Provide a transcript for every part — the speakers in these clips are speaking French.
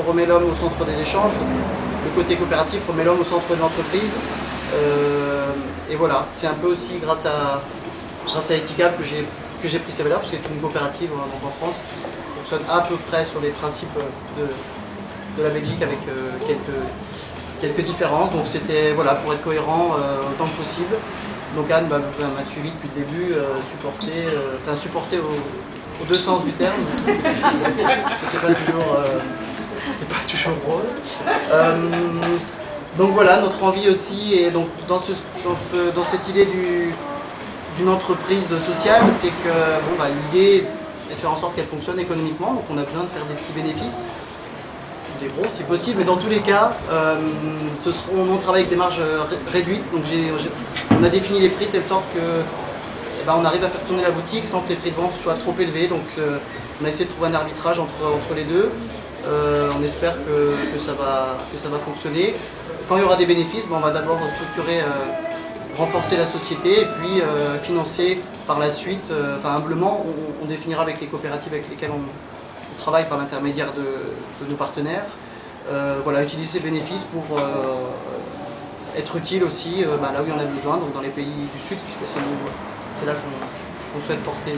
remet l'homme au centre des échanges. Le côté coopératif remet l'homme au centre de l'entreprise. Et voilà, c'est un peu aussi grâce à Ethical que j'ai pris ces valeurs, parce que c'est une coopérative donc en France qui fonctionne à peu près sur les principes de la Belgique avec quelques différences. Donc c'était voilà, pour être cohérent autant que possible. Donc Anne m'a suivi depuis le début, supporté aux deux sens du terme. C'était pas toujours drôle. Donc voilà, notre envie aussi, et donc dans cette idée d'une entreprise sociale, c'est que l'idée est de faire en sorte qu'elle fonctionne économiquement, donc on a besoin de faire des petits bénéfices, des gros si possible, mais dans tous les cas, on travaille avec des marges réduites, donc on a défini les prix de telle sorte que on arrive à faire tourner la boutique sans que les prix de vente soient trop élevés, donc on a essayé de trouver un arbitrage entre les deux. On espère que ça va fonctionner. Quand il y aura des bénéfices, on va d'abord structurer, renforcer la société et puis financer par la suite. Humblement, on définira avec les coopératives avec lesquelles on travaille par l'intermédiaire de nos partenaires. Utiliser ces bénéfices pour être utile aussi là où il y en a besoin, donc dans les pays du Sud, puisque c'est là qu'on souhaite porter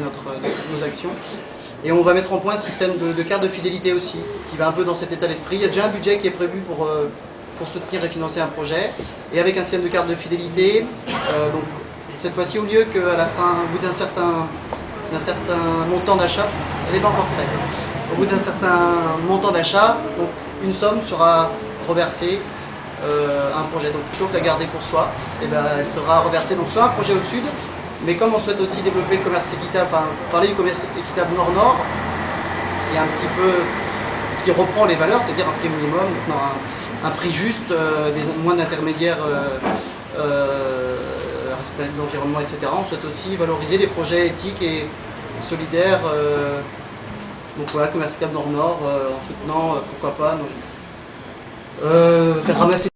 nos actions. Et on va mettre en point un système de carte de fidélité aussi, qui va un peu dans cet état d'esprit. Il y a déjà un budget qui est prévu pour soutenir et financer un projet. Et avec un système de carte de fidélité, donc cette fois-ci, au lieu qu'à la fin, au bout d'un certain montant d'achat, elle n'est pas encore prête. Au bout d'un certain montant d'achat, donc une somme sera reversée à un projet. Donc plutôt que la garder pour soi, elle sera reversée donc soit un projet au sud, mais comme on souhaite aussi développer le commerce équitable, parler du commerce équitable nord-nord, qui reprend les valeurs, c'est-à-dire un prix minimum, un prix juste, moins d'intermédiaires, respect de l'environnement, etc. On souhaite aussi valoriser des projets éthiques et solidaires. Donc voilà, le commerce équitable nord-nord, en soutenant, pourquoi pas, faire ramasser